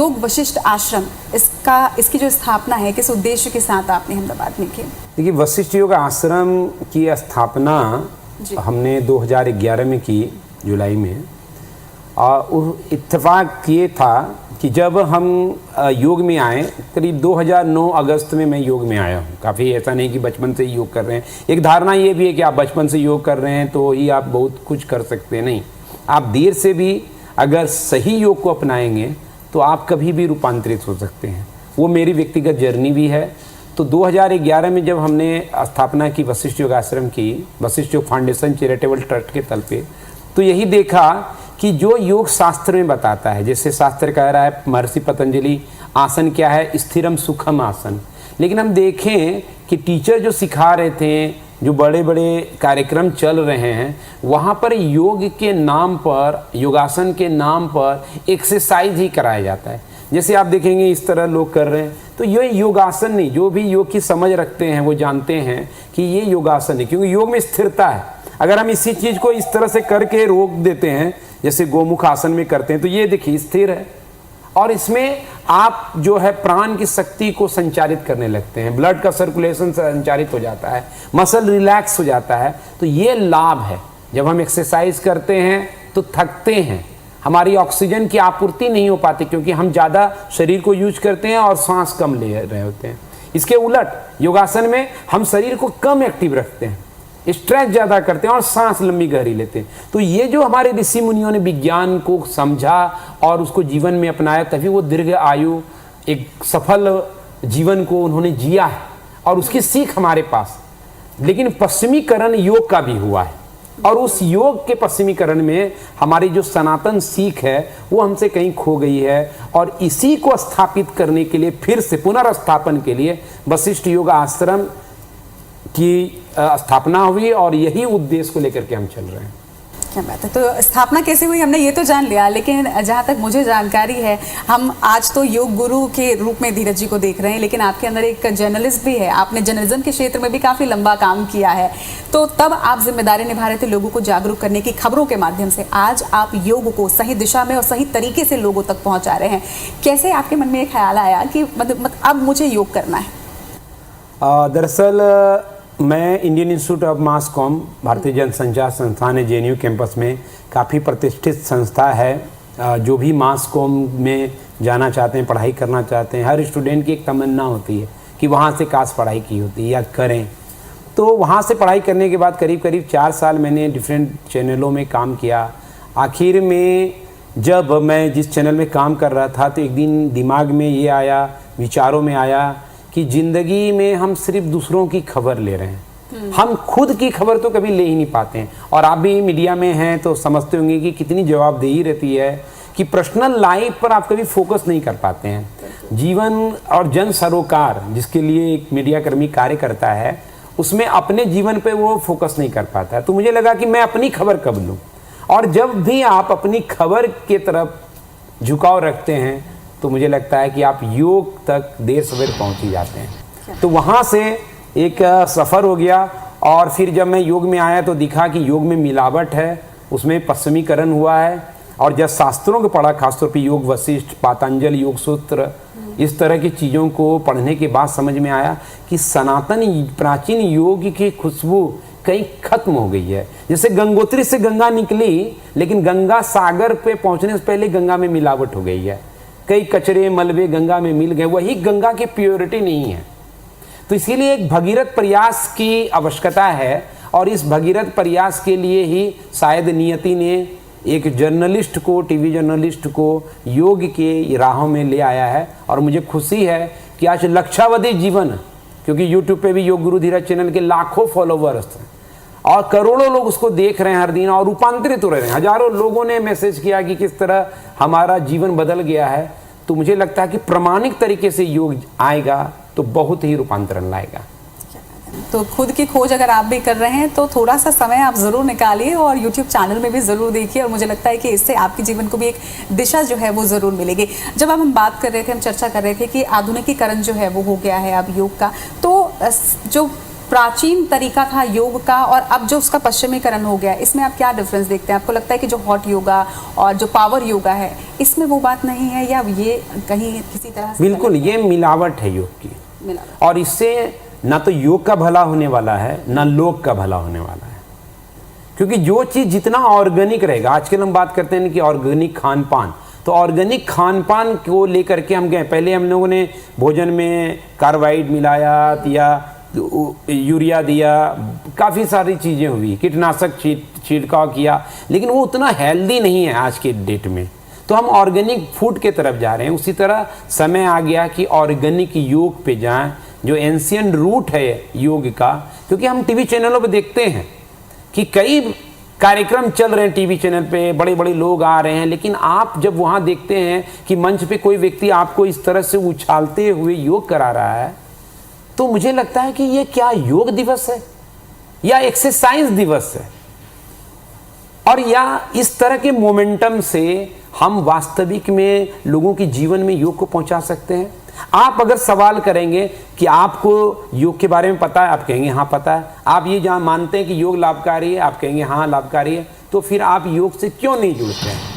योग वशिष्ठ आश्रम, इसकी जो स्थापना है किस उद्देश्य के साथ आपने अहमदाबाद में की? देखिए, वशिष्ठ योग आश्रम की स्थापना हमने 2011 में की, जुलाई में। और इत्तेफाक ये था कि जब हम योग में आए, करीब 2009 अगस्त में मैं योग में आया हूँ। काफ़ी ऐसा नहीं कि बचपन से ही योग कर रहे हैं। एक धारणा ये भी है कि आप बचपन से योग कर रहे हैं तो ही आप बहुत कुछ कर सकते हैं। नहीं, आप देर से भी अगर सही योग को अपनाएंगे तो आप कभी भी रूपांतरित हो सकते हैं। वो मेरी व्यक्तिगत जर्नी भी है। तो 2011 में जब हमने स्थापना की वशिष्ठ योग आश्रम की, वशिष्ठ योग फाउंडेशन चैरिटेबल ट्रस्ट के तल पे, तो यही देखा कि जो योग शास्त्र में बताता है, जैसे शास्त्र कह रहा है, महर्षि पतंजलि, आसन क्या है, स्थिरम सुखम आसन। लेकिन हम देखें कि टीचर जो सिखा रहे थे, जो बड़े बड़े कार्यक्रम चल रहे हैं, वहाँ पर योग के नाम पर, योगासन के नाम पर एक्सरसाइज ही कराया जाता है। जैसे आप देखेंगे इस तरह लोग कर रहे हैं, तो ये योगासन नहीं। जो भी योग की समझ रखते हैं वो जानते हैं कि ये योगासन है, क्योंकि योग में स्थिरता है। अगर हम इसी चीज़ को इस तरह से करके रोक देते हैं, जैसे गोमुख आसन में करते हैं, तो ये देखिए स्थिर है और इसमें आप जो है प्राण की शक्ति को संचारित करने लगते हैं, ब्लड का सर्कुलेशन संचारित हो जाता है, मसल रिलैक्स हो जाता है। तो ये लाभ है। जब हम एक्सरसाइज करते हैं तो थकते हैं, हमारी ऑक्सीजन की आपूर्ति नहीं हो पाती क्योंकि हम ज़्यादा शरीर को यूज करते हैं और सांस कम ले रहे होते हैं। इसके उलट योगासन में हम शरीर को कम एक्टिव रखते हैं, स्ट्रेच ज़्यादा करते हैं और सांस लंबी गहरी लेते हैं। तो ये जो हमारे ऋषि मुनियों ने विज्ञान को समझा और उसको जीवन में अपनाया, तभी वो दीर्घ आयु, एक सफल जीवन को उन्होंने जिया है और उसकी सीख हमारे पास। लेकिन पश्चिमीकरण योग का भी हुआ है और उस योग के पश्चिमीकरण में हमारी जो सनातन सीख है वो हमसे कहीं खो गई है। और इसी को स्थापित करने के लिए, फिर से पुनर्स्थापन के लिए वशिष्ठ योग आश्रम की स्थापना हुई और यही उद्देश्य को लेकर के हम चल रहे हैं। क्या बात है। तो स्थापना कैसे हुई हमने ये तो जान लिया, लेकिन जहाँ तक मुझे जानकारी है, हम आज तो योग गुरु के रूप में धीरज जी को देख रहे हैं, लेकिन आपके अंदर एक जर्नलिस्ट भी है। आपने जर्नलिज्म के क्षेत्र में भी काफ़ी लंबा काम किया है। तो तब आप जिम्मेदारी निभा रहे थे लोगों को जागरूक करने की, खबरों के माध्यम से। आज आप योग को सही दिशा में और सही तरीके से लोगों तक पहुँचा रहे हैं। कैसे आपके मन में ये ख्याल आया कि मतलब अब मुझे योग करना है? दरअसल मैं Indian institute of mass com, भारतीय जनसंचार संस्थान है जेएनयू कैंपस में, काफ़ी प्रतिष्ठित संस्था है। जो भी मास कॉम में जाना चाहते हैं, पढ़ाई करना चाहते हैं, हर स्टूडेंट की एक तमन्ना होती है कि वहाँ से काश पढ़ाई की होती या करें। तो वहाँ से पढ़ाई करने के बाद करीब करीब 4 साल मैंने डिफरेंट चैनलों में काम किया। आखिर में जब मैं जिस चैनल में काम कर रहा था, तो एक दिन दिमाग में ये आया, विचारों में आया कि ज़िंदगी में हम सिर्फ दूसरों की खबर ले रहे हैं, हम खुद की खबर तो कभी ले ही नहीं पाते हैं। और आप भी मीडिया में हैं तो समझते होंगे कि कितनी जवाबदेही रहती है कि पर्सनल लाइफ पर आप कभी फोकस नहीं कर पाते हैं। जीवन और जन सरोकार जिसके लिए एक मीडिया कर्मी कार्य करता है, उसमें अपने जीवन पे वो फोकस नहीं कर पाता है। तो मुझे लगा कि मैं अपनी खबर कब लूँ। और जब भी आप अपनी खबर के तरफ झुकाव रखते हैं तो मुझे लगता है कि आप योग तक देर सवेर पहुंच ही जाते हैं। तो वहाँ से एक सफ़र हो गया। और फिर जब मैं योग में आया तो दिखा कि योग में मिलावट है, उसमें पश्चिमीकरण हुआ है। और जब शास्त्रों को पढ़ा, खासतौर पर योग वशिष्ठ, पातंजल योग सूत्र, इस तरह की चीज़ों को पढ़ने के बाद समझ में आया कि सनातन प्राचीन योग की खुशबू कहीं खत्म हो गई है। जैसे गंगोत्री से गंगा निकली, लेकिन गंगा सागर पे पहुँचने से पहले गंगा में मिलावट हो गई है। कई कचरे मलबे गंगा में मिल गए, वही गंगा की प्योरिटी नहीं है। तो इसीलिए एक भगीरथ प्रयास की आवश्यकता है। और इस भगीरथ प्रयास के लिए ही शायद नियति ने एक जर्नलिस्ट को, टीवी जर्नलिस्ट को योग के राहों में ले आया है। और मुझे खुशी है कि आज लक्षावधि जीवन, क्योंकि यूट्यूब पे भी योग गुरु धीरज चैनल के लाखों फॉलोवर्स हैं और करोड़ों लोग उसको देख रहे हैं हर दिन और रूपांतरित हो रहे हैं। हजारों लोगों ने मैसेज किया कि किस तरह हमारा जीवन बदल गया है। तो मुझे लगता है कि प्रामाणिक तरीके से योग आएगा तो बहुत ही रूपांतरण लाएगा। तो खुद की खोज अगर आप भी कर रहे हैं तो थोड़ा सा समय आप ज़रूर निकालिए और YouTube चैनल में भी ज़रूर देखिए। और मुझे लगता है कि इससे आपके जीवन को भी एक दिशा जो है वो ज़रूर मिलेगी। जब हम बात कर रहे थे, हम चर्चा कर रहे थे कि आधुनिकीकरण जो है वो हो गया है अब योग का, तो जो प्राचीन तरीका था योग का और अब जो उसका पश्चिमीकरण हो गया, इसमें आप क्या डिफरेंस देखते हैं? आपको लगता है कि जो हॉट योगा और जो पावर योगा है इसमें वो बात नहीं है, या ये कहीं किसी तरह से? बिल्कुल, ये मिलावट है योग की, मिलावट। और इससे ना तो योग का भला होने वाला है ना लोक का भला होने वाला है। क्योंकि जो चीज़ जितना ऑर्गेनिक रहेगा, आजकल हम बात करते हैं कि ऑर्गेनिक खान पान, तो ऑर्गेनिक खान पान को लेकर के हम गए, पहले हम लोगों ने भोजन में कार्बाइड मिलाया या यूरिया दिया, काफ़ी सारी चीज़ें हुई, कीटनाशक छिड़काव किया, लेकिन वो उतना हेल्दी नहीं है आज के डेट में। तो हम ऑर्गेनिक फूड के तरफ जा रहे हैं। उसी तरह समय आ गया कि ऑर्गेनिक योग पे जाएं, जो एंशियंट रूट है योग का। क्योंकि हम टीवी चैनलों पे देखते हैं कि कई कार्यक्रम चल रहे हैं टीवी चैनल पे, बड़े बड़े लोग आ रहे हैं, लेकिन आप जब वहाँ देखते हैं कि मंच पे कोई व्यक्ति आपको इस तरह से उछालते हुए योग करा रहा है, तो मुझे लगता है कि ये क्या योग दिवस है या एक्सरसाइज दिवस है, और या इस तरह के मोमेंटम से हम वास्तविक में लोगों के जीवन में योग को पहुंचा सकते हैं। आप अगर सवाल करेंगे कि आपको योग के बारे में पता है, आप कहेंगे हाँ पता है। आप ये जहाँ मानते हैं कि योग लाभकारी है, आप कहेंगे हाँ लाभकारी है। तो फिर आप योग से क्यों नहीं जुड़ते हैं?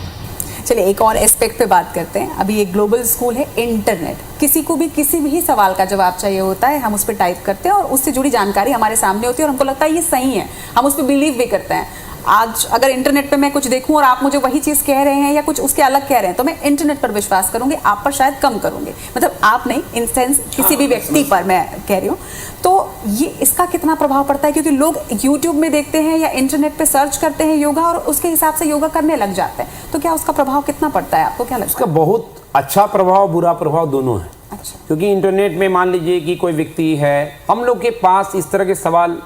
चलिए एक और एस्पेक्ट पे बात करते हैं। अभी एक ग्लोबल स्कूल है इंटरनेट, किसी को भी किसी भी सवाल का जवाब चाहिए होता है, हम उस पर टाइप करते हैं और उससे जुड़ी जानकारी हमारे सामने होती है और हमको लगता है ये सही है, हम उस पर बिलीव भी करते हैं। आज अगर इंटरनेट पे मैं कुछ देखूं और आप मुझे वही चीज़ कह रहे हैं या कुछ उसके अलग कह रहे हैं, तो मैं इंटरनेट पर विश्वास करूंगी, आप पर शायद कम करूंगी। मतलब आप नहीं, इन सेंस किसी भी व्यक्ति पर मैं कह रही हूँ। तो ये इसका कितना प्रभाव पड़ता है? क्योंकि लोग यूट्यूब में देखते हैं या इंटरनेट पे सर्च करते हैं योगा और उसके हिसाब से योगा करने लग जाते हैं, तो क्या उसका प्रभाव कितना पड़ता है? आपको क्या लगता है? उसका बहुत अच्छा प्रभाव, बुरा प्रभाव दोनों है। अच्छा। क्योंकि इंटरनेट में मान लीजिए कि कोई व्यक्ति है, हम लोग के पास इस तरह के सवाल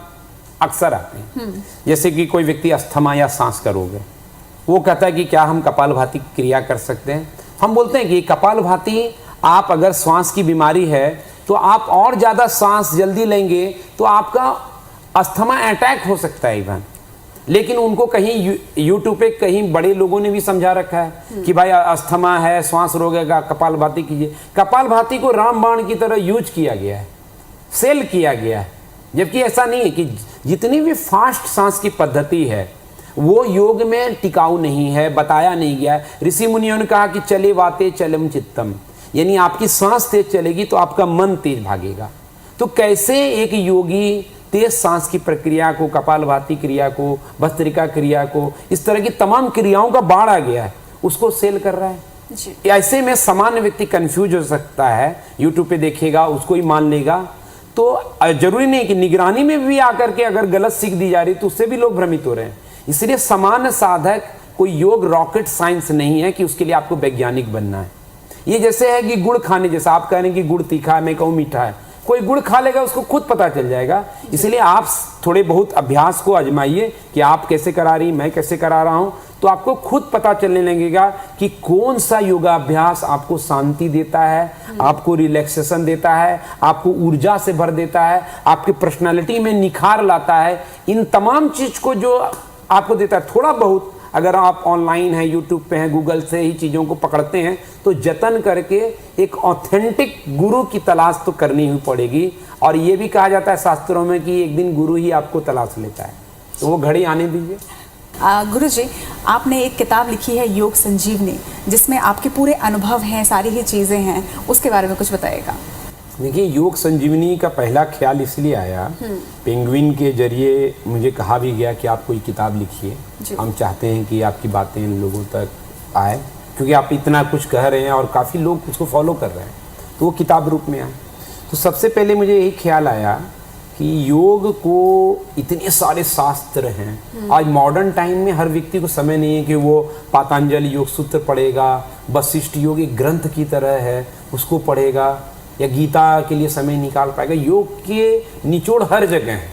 अक्सर आते हैं, जैसे कि कोई व्यक्ति अस्थमा या सांस का रोग है, वो कहता है कि क्या हम कपालभाति क्रिया कर सकते हैं? हम बोलते हैं कि कपालभाति, आप अगर श्वास की बीमारी है तो आप और ज़्यादा सांस जल्दी लेंगे तो आपका अस्थमा अटैक हो सकता है इवन। लेकिन उनको कहीं यूट्यूब पे कहीं बड़े लोगों ने भी समझा रखा है कि भाई अस्थमा है, श्वास रोग है, कपालभाति कीजिए। कपालभाति को रामबाण की तरह यूज किया गया है, सेल किया गया है, जबकि ऐसा नहीं है। कि जितनी भी फास्ट सांस की पद्धति है वो योग में टिकाऊ नहीं है, बताया नहीं गया। ऋषि मुनियों ने कहा कि चले वाते चलम चित्तम, यानी आपकी सांस तेज चलेगी तो आपका मन तेज भागेगा। तो कैसे एक योगी तेज सांस की प्रक्रिया को, कपालभाति क्रिया को, भस्त्रिका क्रिया को, इस तरह की तमाम क्रियाओं का बाढ़ आ गया है, उसको सेल कर रहा है जी। ऐसे में सामान्य व्यक्ति कंफ्यूज हो सकता है, यूट्यूब पे देखेगा उसको ही मान लेगा। तो जरूरी नहीं कि निगरानी में भी आकर के अगर गलत सीख दी जा रही तो उससे भी लोग भ्रमित हो रहे हैं। इसलिए सामान्य साधक, कोई योग रॉकेट साइंस नहीं है कि उसके लिए आपको वैज्ञानिक बनना है। ये जैसे है कि गुड़ खाने जैसा, आप कह रहे हैं कि गुड़ तीखा है, मैं कहूँ मीठा है, कोई गुड़ खा लेगा उसको खुद पता चल जाएगा। इसलिए आप थोड़े बहुत अभ्यास को आजमाइए कि आप कैसे करा रही, मैं कैसे करा रहा हूँ, तो आपको खुद पता चलने लगेगा कि कौन सा योगाभ्यास आपको शांति देता है, आपको रिलैक्सेशन देता है, आपको ऊर्जा से भर देता है, आपकी पर्सनालिटी में निखार लाता है। इन तमाम चीज को जो आपको देता है, थोड़ा बहुत अगर आप ऑनलाइन हैं, यूट्यूब पे हैं, गूगल से ही चीज़ों को पकड़ते हैं, तो जतन करके एक ऑथेंटिक गुरु की तलाश तो करनी ही पड़ेगी। और ये भी कहा जाता है शास्त्रों में कि एक दिन गुरु ही आपको तलाश लेता है, तो वो घड़ी आने दीजिए। गुरुजी, आपने एक किताब लिखी है योग संजीवनी, जिसमें आपके पूरे अनुभव हैं, सारी ही चीज़ें हैं, उसके बारे में कुछ बताइएगा। देखिए, योग संजीवनी का पहला ख्याल इसलिए आया, पेंगुइन के जरिए मुझे कहा भी गया कि आप कोई किताब लिखिए, हम चाहते हैं कि आपकी बातें लोगों तक आए, क्योंकि आप इतना कुछ कह रहे हैं और काफ़ी लोग उसको फॉलो कर रहे हैं, तो वो किताब रूप में आए। तो सबसे पहले मुझे यही ख्याल आया कि योग को इतने सारे शास्त्र हैं। आज मॉडर्न टाइम में हर व्यक्ति को समय नहीं है कि वो पातंजलि योग सूत्र पढ़ेगा, वशिष्ठ योग एक ग्रंथ की तरह है उसको पढ़ेगा, या गीता के लिए समय निकाल पाएगा। योग के निचोड़ हर जगह है।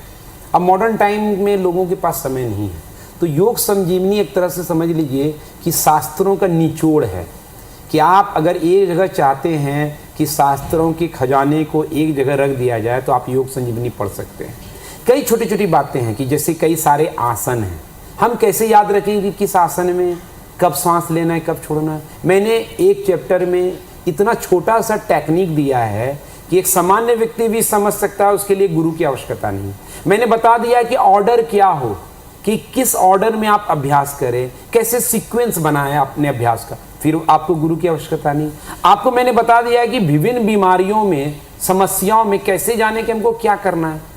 अब मॉडर्न टाइम में लोगों के पास समय नहीं है, तो योग संजीवनी एक तरह से समझ लीजिए कि शास्त्रों का निचोड़ है। कि आप अगर एक जगह चाहते हैं कि शास्त्रों के खजाने को एक जगह रख दिया जाए, तो आप योग संजीवनी पढ़ सकते हैं। कई छोटी छोटी बातें हैं कि जैसे कई सारे आसन हैं, हम कैसे याद रखेंगे कि किस आसन में कब सांस लेना है, कब छोड़ना है। मैंने एक चैप्टर में इतना छोटा सा टेक्निक दिया है कि एक सामान्य व्यक्ति भी समझ सकता है, उसके लिए गुरु की आवश्यकता नहीं। मैंने बता दिया कि ऑर्डर क्या हो, कि किस ऑर्डर में आप अभ्यास करें, कैसे सीक्वेंस बनाएं अपने अभ्यास का, फिर आपको गुरु की आवश्यकता नहीं। आपको मैंने बता दिया कि विभिन्न बीमारियों में, समस्याओं में कैसे जाने कि हमको क्या करना है।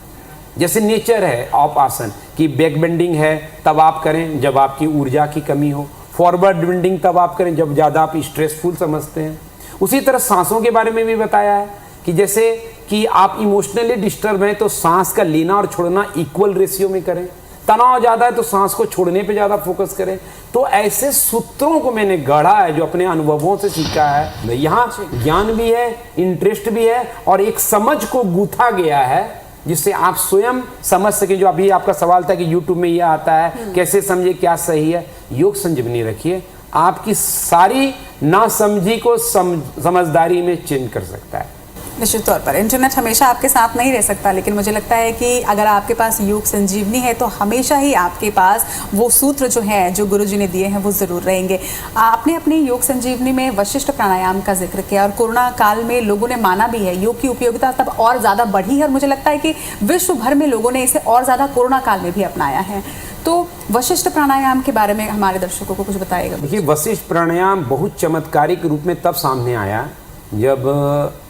जैसे नेचर है ऑफ आसन कि बैक बेंडिंग है तब आप करें जब आपकी ऊर्जा की कमी हो, फॉरवर्ड बेंडिंग तब आप करें जब ज़्यादा आप स्ट्रेसफुल समझते हैं। उसी तरह सांसों के बारे में भी बताया है कि जैसे कि आप इमोशनली डिस्टर्ब हैं तो सांस का लेना और छोड़ना इक्वल रेशियो में करें, तनाव ज़्यादा है तो सांस को छोड़ने पे ज़्यादा फोकस करें। तो ऐसे सूत्रों को मैंने गढ़ा है जो अपने अनुभवों से सीखा है। यहाँ ज्ञान भी है, इंटरेस्ट भी है और एक समझ को गूंथा गया है जिससे आप स्वयं समझ सके। जो अभी आपका सवाल था कि यूट्यूब में यह आता है, कैसे समझे क्या सही है। योग संजीवनी रखिए, आपकी सारी नासमझी को समझदारी में चेंज कर सकता है। निश्चित तौर पर इंटरनेट हमेशा आपके साथ नहीं रह सकता, लेकिन मुझे लगता है कि अगर आपके पास योग संजीवनी है तो हमेशा ही आपके पास वो सूत्र जो हैं, जो गुरुजी ने दिए हैं, वो ज़रूर रहेंगे। आपने अपनी योग संजीवनी में वशिष्ठ प्राणायाम का जिक्र किया और कोरोना काल में लोगों ने माना भी है, योग की उपयोगिता तब और ज़्यादा बढ़ी है और मुझे लगता है कि विश्व भर में लोगों ने इसे और ज़्यादा कोरोना काल में भी अपनाया है। तो वशिष्ठ प्राणायाम के बारे में हमारे दर्शकों को कुछ बताइएगा। देखिए, वशिष्ठ प्राणायाम बहुत चमत्कारिक रूप में तब सामने आया जब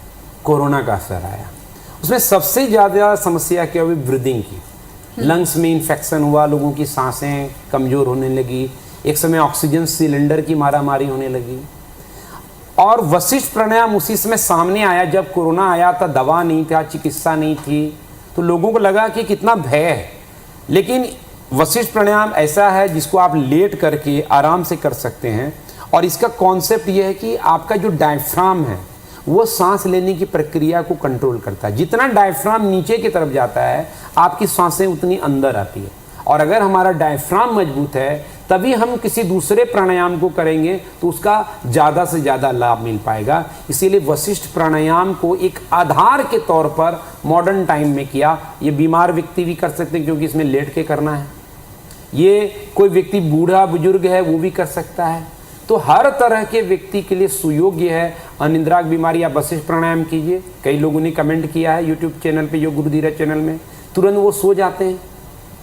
कोरोना का असर आया। उसमें सबसे ज़्यादा समस्या क्या हुई, ब्रीदिंग की। लंग्स में इन्फेक्शन हुआ, लोगों की सांसें कमज़ोर होने लगी, एक समय ऑक्सीजन सिलेंडर की मारामारी होने लगी। और वशिष्ठ प्राणायाम उसी समय सामने आया जब कोरोना आया था, दवा नहीं था, चिकित्सा नहीं थी, तो लोगों को लगा कि कितना भय है। लेकिन वशिष्ठ प्राणायाम ऐसा है जिसको आप लेट करके आराम से कर सकते हैं और इसका कॉन्सेप्ट ये है कि आपका जो डायफ्राम है वो सांस लेने की प्रक्रिया को कंट्रोल करता है। जितना डायफ्राम नीचे की तरफ जाता है आपकी सांसें उतनी अंदर आती है। और अगर हमारा डायफ्राम मजबूत है तभी हम किसी दूसरे प्राणायाम को करेंगे तो उसका ज़्यादा से ज़्यादा लाभ मिल पाएगा। इसीलिए वशिष्ठ प्राणायाम को एक आधार के तौर पर मॉडर्न टाइम में किया। ये बीमार व्यक्ति भी कर सकते हैं क्योंकि इसमें लेट के करना है। ये कोई व्यक्ति बूढ़ा बुजुर्ग है वो भी कर सकता है। तो हर तरह के व्यक्ति के लिए सुयोग्य है। अनिद्रा की बीमारी आप वशिष्ठ प्राणायाम कीजिए। कई लोगों ने कमेंट किया है यूट्यूब चैनल पे, योग गुरु धीरज चैनल में, तुरंत वो सो जाते हैं।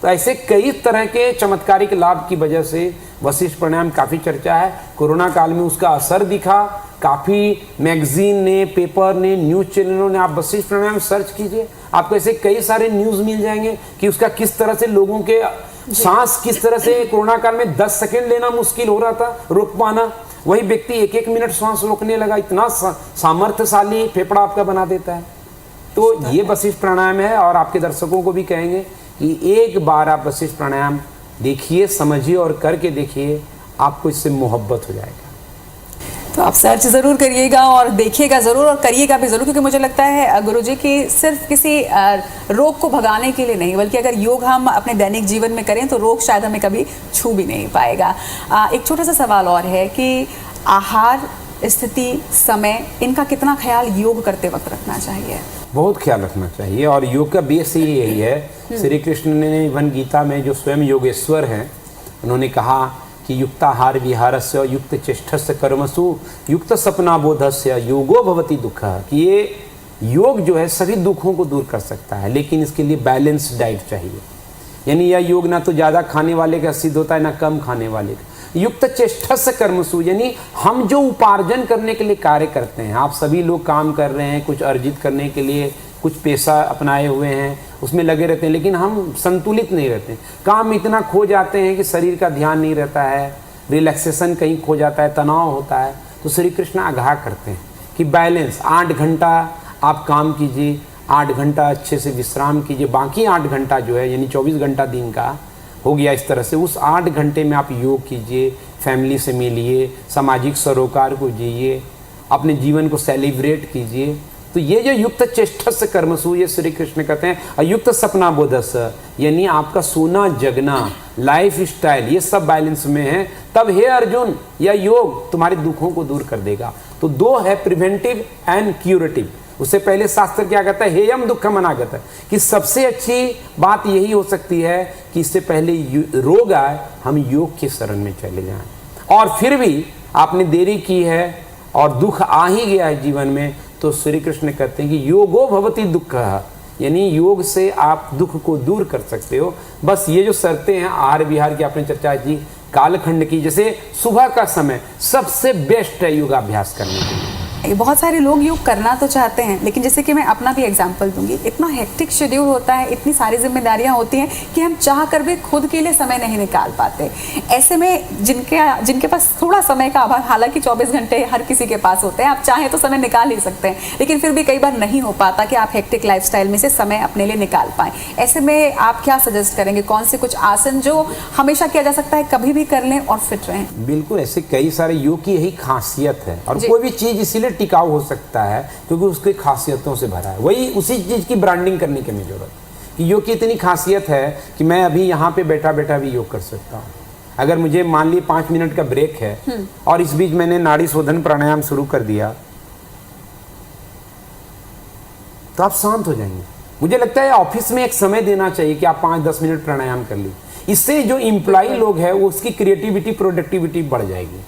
तो ऐसे कई तरह के चमत्कारिक लाभ की वजह से वशिष्ठ प्राणायाम काफ़ी चर्चा है। कोरोना काल में उसका असर दिखा। काफ़ी मैगजीन ने, पेपर ने, न्यूज़ चैनलों ने, आप वशिष्ठ प्राणायाम सर्च कीजिए, आपको ऐसे कई सारे न्यूज़ मिल जाएंगे कि उसका किस तरह से लोगों के सांस किस तरह से कोरोना काल में 10 सेकंड लेना मुश्किल हो रहा था, रोक पाना, वही व्यक्ति 1-1 मिनट सांस रोकने लगा। इतना सामर्थ्यशाली फेफड़ा आपका बना देता है। तो ये वशिष्ठ प्राणायाम है और आपके दर्शकों को भी कहेंगे कि एक बार आप वशिष्ठ प्राणायाम देखिए, समझिए और करके देखिए, आपको इससे मोहब्बत हो जाएगा। तो आप सर्च ज़रूर करिएगा और देखिएगा ज़रूर और करिएगा भी ज़रूर, क्योंकि मुझे लगता है गुरुजी कि सिर्फ किसी रोग को भगाने के लिए नहीं, बल्कि अगर योग हम अपने दैनिक जीवन में करें तो रोग शायद हमें कभी छू भी नहीं पाएगा। एक छोटा सा सवाल और है कि आहार, स्थिति, समय, इनका कितना ख्याल योग करते वक्त रखना चाहिए? बहुत ख्याल रखना चाहिए और योग का बेस ही यही है। श्री कृष्ण ने इवन गीता में जो स्वयं योगेश्वर हैं उन्होंने कहा कि युक्ताहार विहारस्य युक्त चेष्टस्य कर्मसु युक्त सपना बोधस्य योगो भवति दुख। कि ये योग जो है सभी दुखों को दूर कर सकता है, लेकिन इसके लिए बैलेंस डाइट चाहिए। यानी यह योग ना तो ज़्यादा खाने वाले का सिद्ध होता है ना कम खाने वाले का। युक्त चेष्टस्य कर्मसु यानी हम जो उपार्जन करने के लिए कार्य करते हैं, आप सभी लोग काम कर रहे हैं, कुछ अर्जित करने के लिए कुछ पेशा अपनाए हुए हैं, उसमें लगे रहते हैं, लेकिन हम संतुलित नहीं रहते। काम में इतना खो जाते हैं कि शरीर का ध्यान नहीं रहता है, रिलैक्सेशन कहीं खो जाता है, तनाव होता है। तो श्री कृष्ण आगाह करते हैं कि बैलेंस, 8 घंटा आप काम कीजिए, 8 घंटा अच्छे से विश्राम कीजिए, बाकी 8 घंटा जो है यानी 24 घंटा दिन का हो गया इस तरह से, उस 8 घंटे में आप योग कीजिए, फैमिली से मिलिए, सामाजिक सरोकार को जिए, अपने जीवन को सेलिब्रेट कीजिए। तो ये जो युक्त चेष्टस्य कर्मसु, ये श्री कृष्ण कहते हैं, अयुक्त सपना बोधस, यानी आपका सोना जगना, लाइफ स्टाइल, ये सब बैलेंस में है, तब हे अर्जुन यह योग तुम्हारे दुखों को दूर कर देगा। तो 2 है, प्रिवेंटिव एंड क्यूरेटिव। उससे पहले शास्त्र क्या कहता है, हेयम दुखम अनागत, कि सबसे अच्छी बात यही हो सकती है कि इससे पहले रोग आए हम योग के शरण में चले जाएं। और फिर भी आपने देरी की है और दुख आ ही गया है जीवन में, तो श्री कृष्ण कहते हैं कि योगो भवति दुःखः, यानी योग से आप दुख को दूर कर सकते हो। बस ये जो शर्तें हैं आहार विहार की आपने चर्चा की, कालखंड की, जैसे सुबह का समय सबसे बेस्ट है योगाभ्यास करने के लिए। बहुत सारे लोग योग करना तो चाहते हैं, लेकिन जैसे कि मैं अपना भी एग्जांपल दूंगी, इतना हेक्टिक शेड्यूल होता है, इतनी सारी जिम्मेदारियां होती हैं कि हम चाह कर भी खुद के लिए समय नहीं निकाल पाते। ऐसे में जिनके पास थोड़ा समय का अभाव, हालांकि 24 घंटे हर किसी के पास होते हैं, आप चाहें तो समय निकाल ही सकते हैं, लेकिन फिर भी कई बार नहीं हो पाता कि आप हेक्टिक लाइफस्टाइल में से समय अपने लिए निकाल पाएं। ऐसे में आप क्या सजेस्ट करेंगे, कौन से कुछ आसन जो हमेशा किया जा सकता है, कभी भी कर लें और फिट रहें? बिल्कुल, ऐसे कई सारे योग की यही खासियत है, और कोई भी चीज इसीलिए टिकाऊ हो सकता है क्योंकि उसकी खासियतों से भरा है। वही उसी चीज की ब्रांडिंग करने की हमें जरूरत है कि योग की इतनी खासियत है कि मैं अभी यहाँ पे बैठा बैठा भी योग कर सकता हूँ। अगर मुझे मान ली 5 मिनट का ब्रेक है और इस बीच मैंने नाड़ी शोधन प्राणायाम शुरू कर दिया, तो आप शांत हो जाएंगे। मुझे लगता है ऑफिस में एक समय देना चाहिए कि आप 5-10 मिनट प्राणायाम कर ली। इससे जो एम्प्लॉई लोग हैं वो उसकी क्रिएटिविटी, प्रोडक्टिविटी बढ़ जाएगी,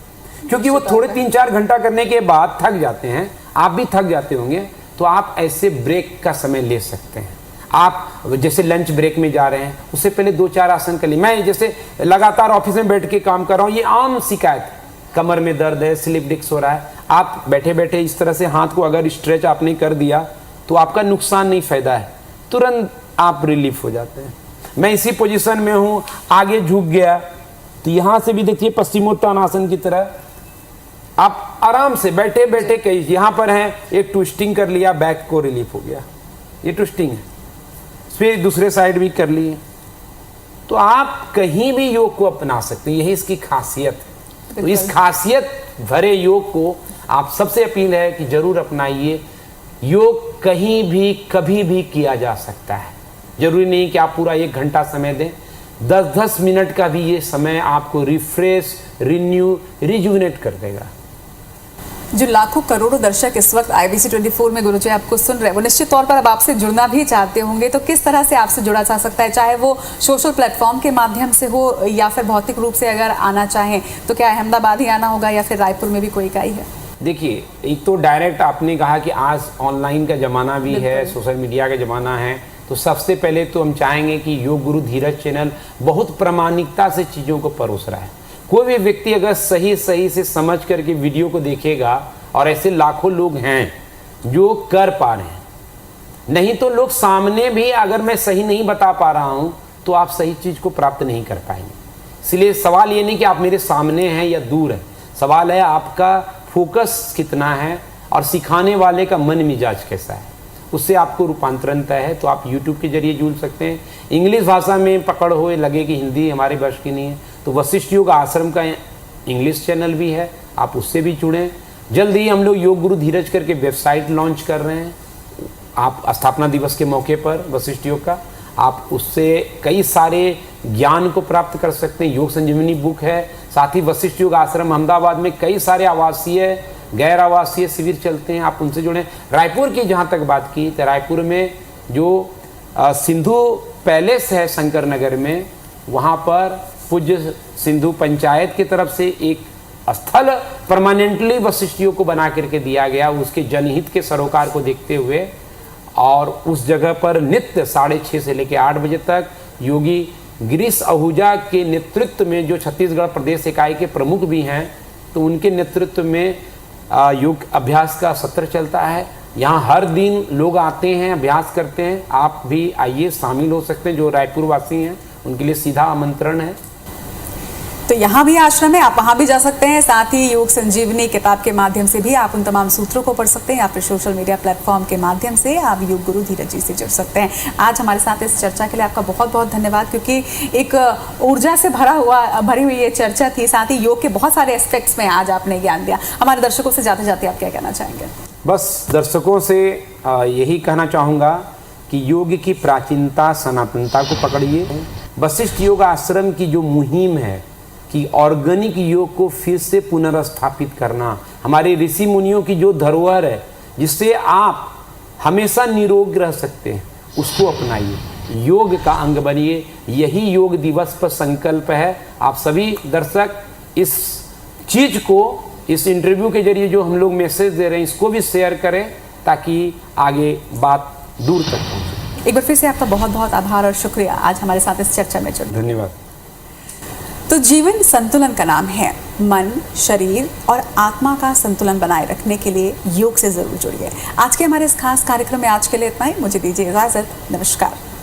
क्योंकि वो थोड़े 3-4 घंटा करने के बाद थक जाते हैं, आप भी थक जाते होंगे। तो आप ऐसे ब्रेक का समय ले सकते हैं। आप जैसे लंच ब्रेक में जा रहे हैं, उससे पहले 2-4 आसन कर लिए। मैं जैसे लगातार ऑफिस में बैठ के काम कर रहा हूँ, ये आम शिकायत है, कमर में दर्द है, स्लिप डिस्क हो रहा है। आप बैठे बैठे इस तरह से हाथ को अगर स्ट्रेच आपने कर दिया तो आपका नुकसान नहीं, फायदा है, तुरंत आप रिलीफ हो जाते हैं। मैं इसी पोजीशन में हूँ, आगे झुक गया तो यहाँ से भी देखिए पश्चिमोत्तानासन की तरह आप आराम से बैठे बैठे कई यहाँ पर हैं, एक ट्विस्टिंग कर लिया, बैक को रिलीफ हो गया, ये ट्विस्टिंग है। फिर दूसरे साइड भी कर लिए, तो आप कहीं भी योग को अपना सकते हैं, यही इसकी खासियत है। तो इस खासियत भरे योग को आप सबसे अपील है कि जरूर अपनाइए। योग कहीं भी कभी भी किया जा सकता है, जरूरी नहीं कि आप पूरा 1 घंटा समय दें। 10-10 मिनट का भी ये समय आपको रिफ्रेश, रिन्यू, रिजुविनेट कर देगा। जो लाखों करोड़ों दर्शक इस वक्त IBC 24 में गुरुजी आपको सुन रहे हैं, वो निश्चित तौर पर अब आपसे जुड़ना भी चाहते होंगे, तो किस तरह से आपसे जुड़ा जा सकता है? चाहे वो सोशल प्लेटफॉर्म के माध्यम से हो या फिर भौतिक रूप से अगर आना चाहें तो क्या अहमदाबाद ही आना होगा या फिर रायपुर में भी कोई इकाई है? देखिए, एक तो डायरेक्ट आपने कहा कि आज ऑनलाइन का ज़माना भी है, सोशल मीडिया का ज़माना है, तो सबसे पहले तो हम चाहेंगे कि योग गुरु धीरज चैनल बहुत प्रामाणिकता से चीज़ों को परोस रहा है। कोई भी व्यक्ति अगर सही से समझ करके वीडियो को देखेगा, और ऐसे लाखों लोग हैं जो कर पा रहे हैं, नहीं तो लोग सामने भी अगर मैं सही नहीं बता पा रहा हूँ तो आप सही चीज़ को प्राप्त नहीं कर पाएंगे। इसलिए सवाल ये नहीं कि आप मेरे सामने हैं या दूर हैं, सवाल है आपका फोकस कितना है और सिखाने वाले का मन मिजाज कैसा है, उससे आपको रूपांतरण तय है। तो आप YouTube के जरिए जुड़ सकते हैं। इंग्लिश भाषा में पकड़ हो, लगे कि हिंदी हमारे वश की नहीं है, तो वशिष्ठ योग आश्रम का इंग्लिश चैनल भी है, आप उससे भी जुड़ें। जल्द ही हम लोग योग गुरु धीरज करके वेबसाइट लॉन्च कर रहे हैं, आप स्थापना दिवस के मौके पर वशिष्ठ योग का, आप उससे कई सारे ज्ञान को प्राप्त कर सकते हैं। योग संजीवनी बुक है, साथ ही वशिष्ठ योग आश्रम अहमदाबाद में कई सारे आवासीय, गैर आवासीय शिविर चलते हैं, आप उनसे जुड़ें। रायपुर की जहाँ तक बात की, तो रायपुर में जो सिंधु पैलेस है शंकर नगर में, वहाँ पर पूज्य सिंधु पंचायत की तरफ से एक स्थल परमानेंटली वशिष्ठ योग को बना करके दिया गया, उसके जनहित के सरोकार को देखते हुए, और उस जगह पर नित्य 6:30 से लेकर 8 बजे तक योगी गिरीश आहूजा के नेतृत्व में, जो छत्तीसगढ़ प्रदेश इकाई के प्रमुख भी हैं, तो उनके नेतृत्व में योग अभ्यास का सत्र चलता है। यहाँ हर दिन लोग आते हैं, अभ्यास करते हैं। आप भी आइए, शामिल हो सकते हैं। जो रायपुर वासी हैं उनके लिए सीधा आमंत्रण है। तो यहाँ भी आश्रम है, आप वहाँ भी जा सकते हैं। साथ ही योग संजीवनी किताब के माध्यम से भी आप उन तमाम सूत्रों को पढ़ सकते हैं, या फिर सोशल मीडिया प्लेटफॉर्म के माध्यम से आप योग गुरु धीरज जी से जुड़ सकते हैं। आज हमारे साथ इस चर्चा के लिए आपका बहुत बहुत धन्यवाद, क्योंकि एक ऊर्जा से भरी हुई ये चर्चा थी। साथ ही योग के बहुत सारे एस्पेक्ट्स में आज आपने ज्ञान दिया। हमारे दर्शकों से जाते जाते आप क्या कहना चाहेंगे? बस दर्शकों से यही कहना चाहूँगा कि योग की प्राचीनता, सनातनता को पकड़िए। वशिष्ठ योग आश्रम की जो मुहिम है कि ऑर्गेनिक योग को फिर से पुनर्स्थापित करना, हमारे ऋषि मुनियों की जो धरोहर है जिससे आप हमेशा निरोग रह सकते हैं, उसको अपनाइए, योग का अंग बनिए। यही योग दिवस पर संकल्प है। आप सभी दर्शक इस चीज़ को, इस इंटरव्यू के जरिए जो हम लोग मैसेज दे रहे हैं, इसको भी शेयर करें ताकि आगे बात दूर तक पहुँचे। एक बार फिर से आपका बहुत बहुत आभार और शुक्रिया आज हमारे साथ इस चर्चा में जुड़ने। धन्यवाद। तो जीवन संतुलन का नाम है। मन, शरीर और आत्मा का संतुलन बनाए रखने के लिए योग से जरूर जुड़िए। आज के हमारे इस खास कार्यक्रम में आज के लिए इतना ही। मुझे दीजिए इजाजत। नमस्कार।